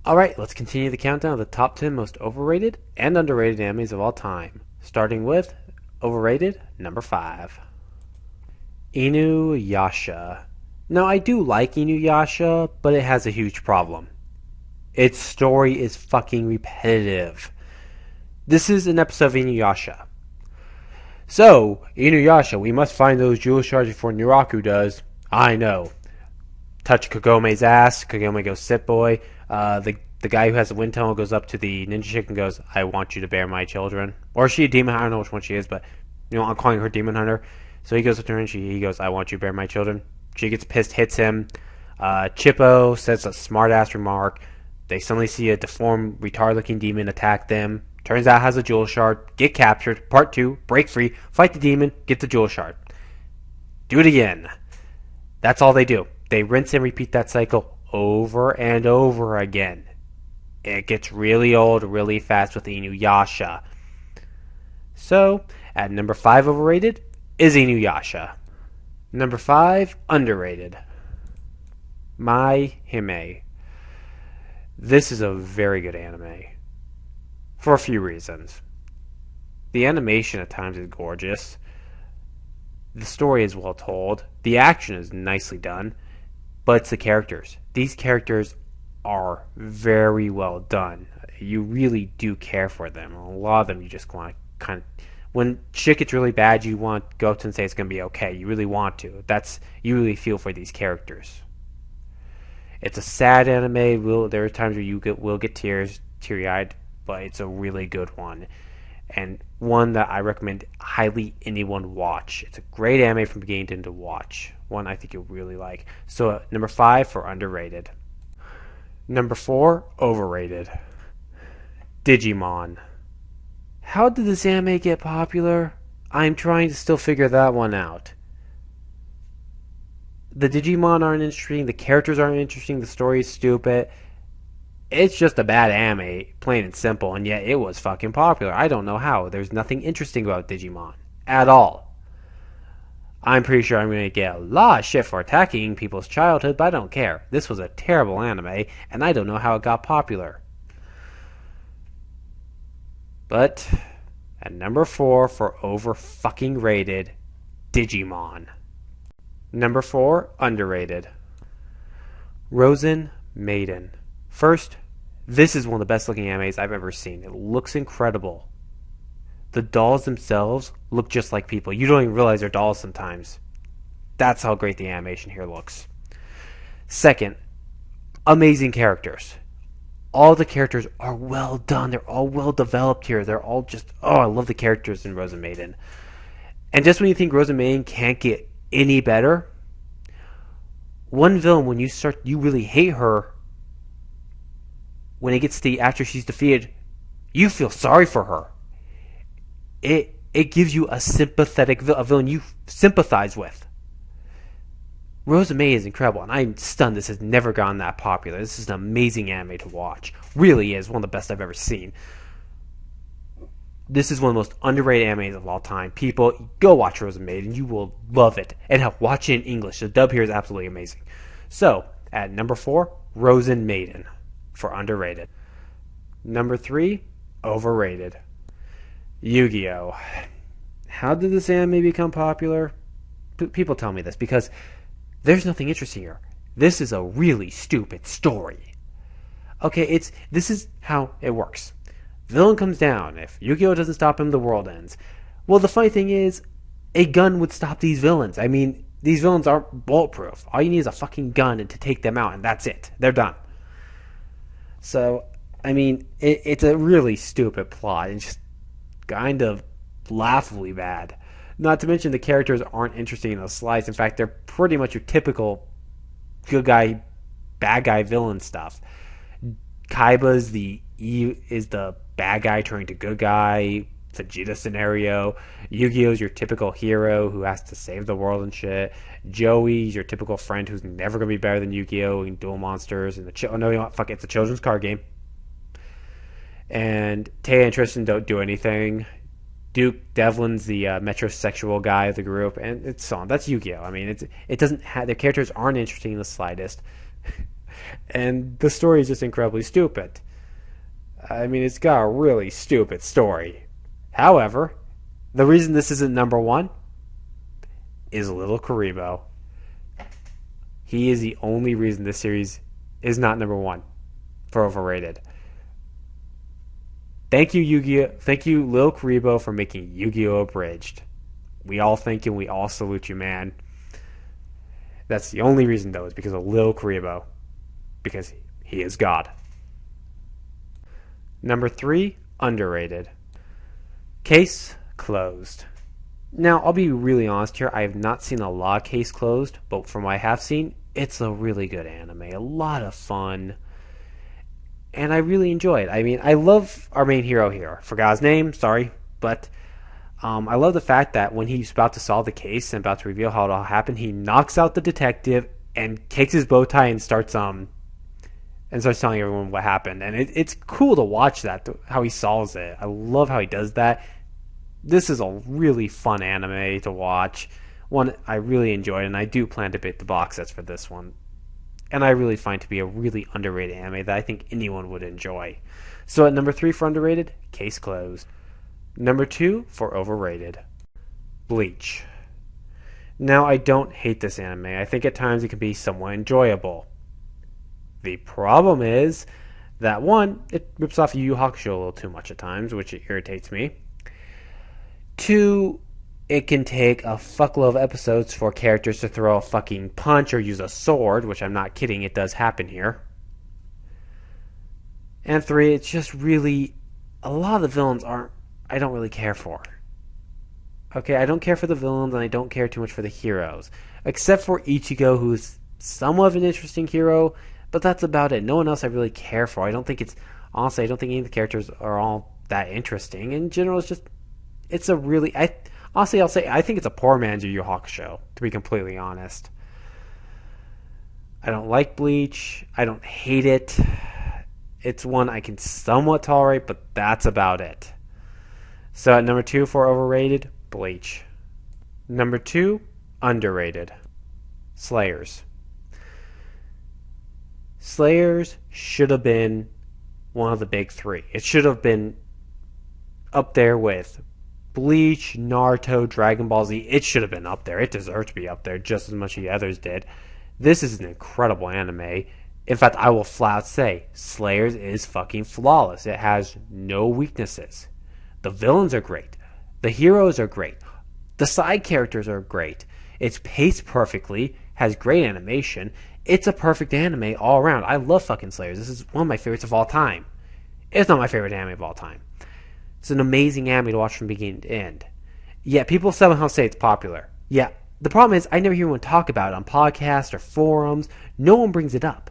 Alright, let's continue the countdown of the top 10 most overrated and underrated animes of all time. Starting with overrated number 5. Inuyasha. Now, I do like Inuyasha, but it has a huge problem. Its story is fucking repetitive. This is an episode of Inuyasha. So, Inuyasha, we must find those jewel shards before Niraku does. I know. Touch Kagome's ass. Kagome goes, sit boy. The guy who has the wind tunnel goes up to the ninja chick and goes, I want you to bear my children. Or is she a demon hunter? I don't know which one she is, but I'm calling her demon hunter. So he goes up to her and he goes, I want you to bear my children. She gets pissed, hits him. Chippo says a smart ass remark. They suddenly see a deformed, retard looking demon attack them. Turns out has a jewel shard. Get captured. Part 2. Break free. Fight the demon. Get the jewel shard. Do it again. That's all they do. They rinse and repeat that cycle over and over again. It gets really old really fast with Inuyasha. So, at number 5 overrated is Inuyasha. Number 5 underrated. My Hime. This is a very good anime. For a few reasons. The animation at times is gorgeous. The story is well told. The action is nicely done. But it's the characters. These characters are very well done. You really do care for them. A lot of them you just want to kind of... When shit gets really bad, you want to go up to and say it's going to be okay. You really want to. You really feel for these characters. It's a sad anime. There are times where will get teary-eyed, but it's a really good one. And one that I recommend highly anyone watch. It's a great anime from beginning to end to watch. One I think you'll really like. So number 5 for underrated. Number 4, overrated. Digimon. How did this anime get popular? I'm trying to still figure that one out. The Digimon aren't interesting, the characters aren't interesting, the story is stupid. It's just a bad anime, plain and simple, and yet it was fucking popular. I don't know how. There's nothing interesting about Digimon. At all. I'm pretty sure I'm going to get a lot of shit for attacking people's childhood, but I don't care. This was a terrible anime, and I don't know how it got popular. But, at number 4 for over fucking rated, Digimon. Number 4, underrated. Rosen Maiden. First, this is one of the best looking animes I've ever seen. It looks incredible. The dolls themselves look just like people. You don't even realize they're dolls sometimes. That's how great the animation here looks. Second, amazing characters. All the characters are well done. They're all well developed here. They're all just, I love the characters in Rosen Maiden. And just when you think Rosen Maiden can't get any better, one villain, when you really hate her, when it gets to after she's defeated, you feel sorry for her. It gives you a villain you sympathize with. Rosa May is incredible, and I'm stunned this has never gotten that popular. This is an amazing anime to watch. Really is one of the best I've ever seen. This is one of the most underrated animes of all time. People, go watch Rosa Maiden. You will love it. And watch it in English. The dub here is absolutely amazing. So, at number 4, Rosen Maiden for underrated. Number 3, overrated. Yu-Gi-Oh! How did this anime become popular? People tell me this because there's nothing interesting here. This is a really stupid story. Okay, this is how it works. Villain comes down. If Yu-Gi-Oh! Doesn't stop him, the world ends. Well, the funny thing is, a gun would stop these villains. I mean, these villains aren't bulletproof. All you need is a fucking gun to take them out, and that's it. They're done. So, I mean, it's a really stupid plot. It's just kind of laughably bad. Not to mention the characters aren't interesting in the slightest. In fact, they're pretty much your typical good guy, bad guy, villain stuff. Kaiba's the bad guy turning to good guy, Vegeta scenario. Yu-Gi-Oh's your typical hero who has to save the world and shit. Joey's your typical friend who's never going to be better than Yu-Gi-Oh! And Duel Monsters. And you know what? Fuck it, it's a children's card game. And Taya and Tristan don't do anything. Duke Devlin's the metrosexual guy of the group, and it's on. That's Yu-Gi-Oh! I mean, it doesn't have their characters aren't interesting in the slightest. And the story is just incredibly stupid. I mean, it's got a really stupid story. However, the reason this isn't number one is Little Karibo. He is the only reason this series is not number one for overrated. Thank you, Yu-Gi-Oh! Thank you, Lil Karibo, for making Yu-Gi-Oh! Abridged. We all thank you and we all salute you, man. That's the only reason, though, is because of Lil Karibo. Because he is God. Number 3, underrated. Case closed. Now, I'll be really honest here. I have not seen a lot of Case Closed, but from what I have seen, it's a really good anime. A lot of fun. And I really enjoy it. I mean, I love our main hero here. Forgot his name, sorry. But I love the fact that when he's about to solve the case and about to reveal how it all happened, he knocks out the detective and kicks his bow tie and starts telling everyone what happened. And it's cool to watch that, how he solves it. I love how he does that. This is a really fun anime to watch. One I really enjoyed, and I do plan to pick the box sets for this one. And I really find to be a really underrated anime that I think anyone would enjoy. So at number 3 for underrated, Case Closed. Number 2 for overrated, Bleach. Now, I don't hate this anime. I think at times it can be somewhat enjoyable. The problem is that, one, it rips off Yu Yu Hakusho a little too much at times, which irritates me. 2, it can take a fuckload of episodes for characters to throw a fucking punch or use a sword, which I'm not kidding, it does happen here. And 3, it's just really, a lot of the villains I don't really care for. Okay, I don't care for the villains, and I don't care too much for the heroes. Except for Ichigo, who's somewhat of an interesting hero, but that's about it. No one else I really care for. Honestly, I don't think any of the characters are all that interesting. In general, I'll say, I think it's a poor man's Yu Yu Hakusho, to be completely honest. I don't like Bleach. I don't hate it. It's one I can somewhat tolerate, but that's about it. So at number 2 for overrated, Bleach. Number 2, underrated, Slayers. Slayers should have been one of the big 3. It should have been up there with Bleach, Naruto, Dragon Ball Z. It should have been up there. It deserved to be up there just as much as the others did. This is an incredible anime. In fact, I will flat out say, Slayers is fucking flawless. It has no weaknesses. The villains are great. The heroes are great. The side characters are great. It's paced perfectly, has great animation. It's a perfect anime all around. I love fucking Slayers. This is one of my favorites of all time. It's not my favorite anime of all time. It's an amazing anime to watch from beginning to end. Yet people somehow say it's popular. Yeah, the problem is I never hear anyone talk about it on podcasts or forums. No one brings it up.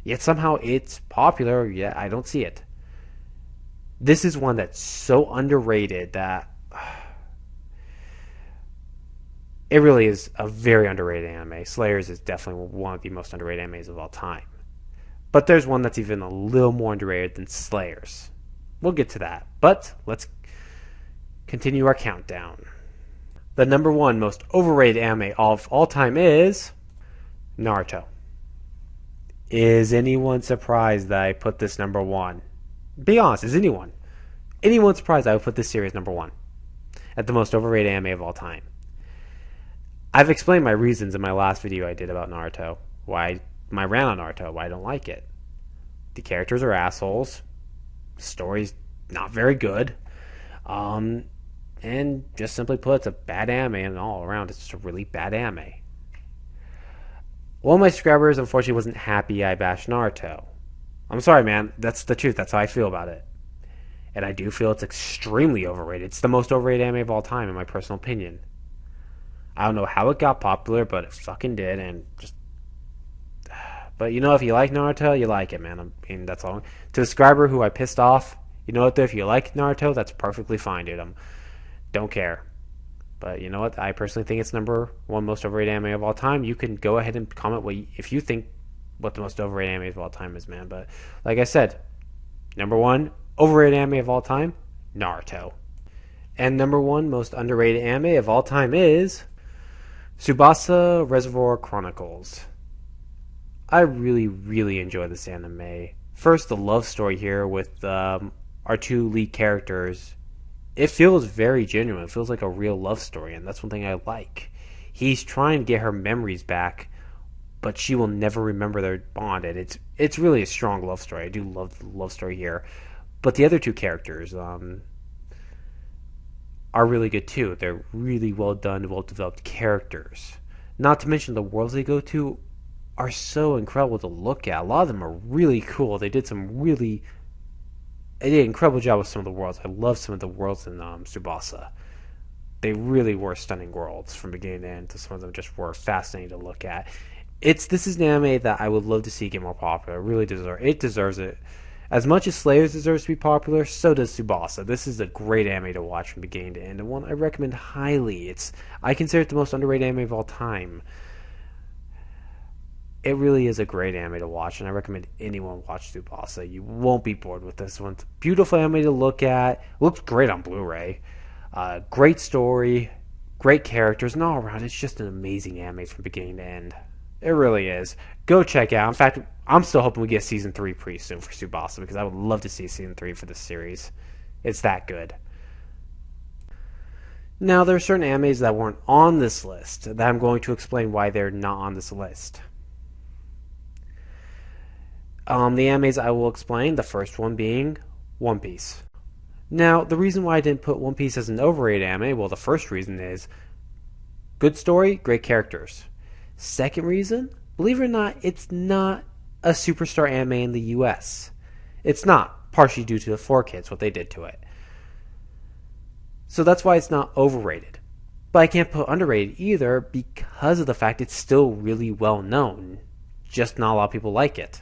Yet somehow it's popular, yet I don't see it. This is one that's so underrated that it really is a very underrated anime. Slayers is definitely one of the most underrated animes of all time. But there's one that's even a little more underrated than Slayers. We'll get to that. But let's continue our countdown. The number 1 most overrated anime of all time is Naruto. Is anyone surprised that I put this number 1? Be honest, is anyone surprised I would put this series number 1 at the most overrated anime of all time? I've explained my reasons in my last video I did about Naruto. My rant on Naruto, why I don't like it. The characters are assholes. Story's not very good. And just simply put, it's a bad anime, and all around it's just a really bad anime. One of my subscribers unfortunately wasn't happy I bashed Naruto. I'm sorry, man. That's the truth. That's how I feel about it. And I do feel it's extremely overrated. It's the most overrated anime of all time, in my personal opinion. I don't know how it got popular, but it fucking did, and just... But you know, if you like Naruto, you like it, man. I mean, that's all. To a subscriber who I pissed off, you know what, though? If you like Naruto, that's perfectly fine, dude. Don't care. But you know what? I personally think it's number 1 most overrated anime of all time. You can go ahead and comment if you think what the most overrated anime of all time is, man. But like I said, number 1 overrated anime of all time, Naruto. And number 1 most underrated anime of all time is Tsubasa Reservoir Chronicles. I really, really enjoy this anime. First, the love story here with our two lead characters. It feels very genuine. It feels like a real love story, and that's one thing I like. He's trying to get her memories back, but she will never remember their bond, and it's really a strong love story. I do love the love story here, but the other two characters are really good too. They're really well done, well developed characters. Not to mention the worlds they go to are so incredible to look at. A lot of them are really cool. They did an incredible job with some of the worlds. I love some of the worlds in Tsubasa. They really were stunning worlds from beginning to end. Some of them just were fascinating to look at. This is an anime that I would love to see get more popular. It deserves it. As much as Slayers deserves to be popular, so does Tsubasa. This is a great anime to watch from beginning to end, and one I recommend highly. I consider it the most underrated anime of all time. It really is a great anime to watch, and I recommend anyone watch Tsubasa. You won't be bored with this one. It's a beautiful anime to look at. It looks great on Blu-ray. Great story, great characters, and all around, it's just an amazing anime from beginning to end. It really is. Go check it out. In fact, I'm still hoping we get season 3 pretty soon for Tsubasa, because I would love to see season 3 for this series. It's that good. Now, there are certain animes that weren't on this list that I'm going to explain why they're not on this list. The animes I will explain, the first one being One Piece. Now, the reason why I didn't put One Piece as an overrated anime, well, the first reason is good story, great characters. Second reason, believe it or not, it's not a superstar anime in the US. It's not, partially due to the 4Kids, what they did to it. So that's why it's not overrated. But I can't put underrated either because of the fact it's still really well known. Just not a lot of people like it.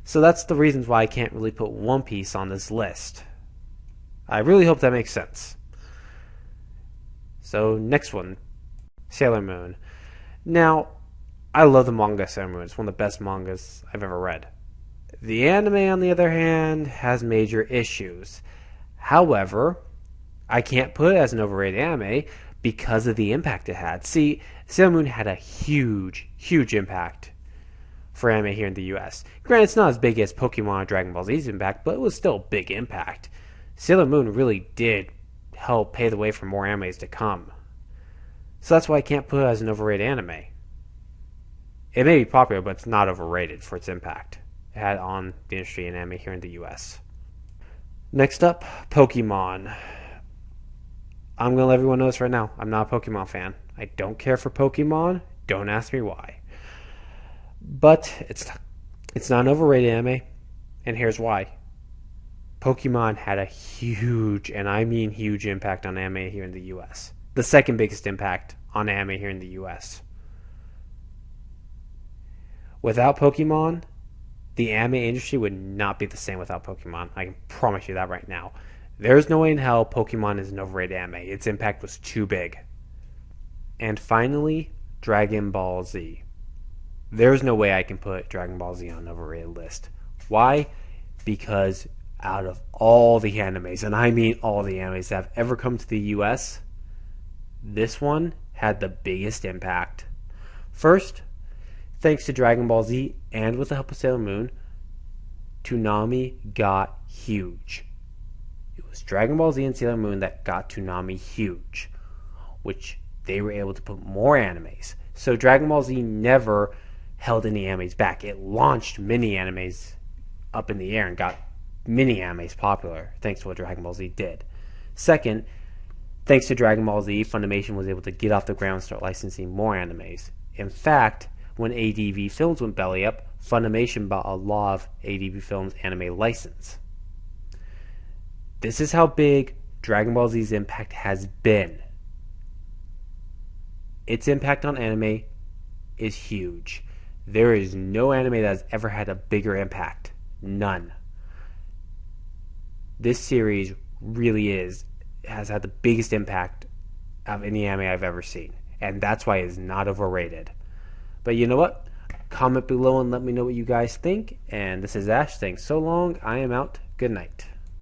So that's the reasons why I can't really put One Piece on this list. I really hope that makes sense. So next one, Sailor Moon. Now, I love the manga Sailor Moon. It's one of the best mangas I've ever read. The anime, on the other hand, has major issues. However, I can't put it as an overrated anime because of the impact it had. See, Sailor Moon had a huge, huge impact for anime here in the US. Granted, it's not as big as Pokemon or Dragon Ball Z's impact, but it was still a big impact. Sailor Moon really did help pave the way for more animes to come. So that's why I can't put it as an overrated anime. It may be popular, but it's not overrated for its impact it had on the industry and anime here in the US. Next up, Pokemon. I'm going to let everyone know this right now. I'm not a Pokemon fan. I don't care for Pokemon. Don't ask me why. But it's not an overrated anime, and here's why. Pokemon had a huge, and I mean huge, impact on anime here in the US. The second biggest impact on anime here in the US. Without Pokemon, the anime industry would not be the same without Pokemon. I can promise you that right now. There's no way in hell Pokemon is an overrated anime. Its impact was too big. And finally, Dragon Ball Z. There's no way I can put Dragon Ball Z on an overrated list. Why? Because out of all the animes, and I mean all the animes that have ever come to the US, this one had the biggest impact. First, thanks to Dragon Ball Z and with the help of Sailor Moon, Toonami got huge. It was Dragon Ball Z and Sailor Moon that got Toonami huge, which they were able to put more animes. So Dragon Ball Z never held any animes back. It launched many animes up in the air and got many animes popular thanks to what Dragon Ball Z did. Second, thanks to Dragon Ball Z, Funimation was able to get off the ground and start licensing more animes. In fact, when ADV Films went belly up, Funimation bought a lot of ADV Films anime license. This is how big Dragon Ball Z's impact has been. Its impact on anime is huge. There is no anime that has ever had a bigger impact. None. This series really has had the biggest impact of any anime I've ever seen. And that's why it's not overrated. But you know what? Comment below and let me know what you guys think. And this is Ash saying so long. I am out. Good night.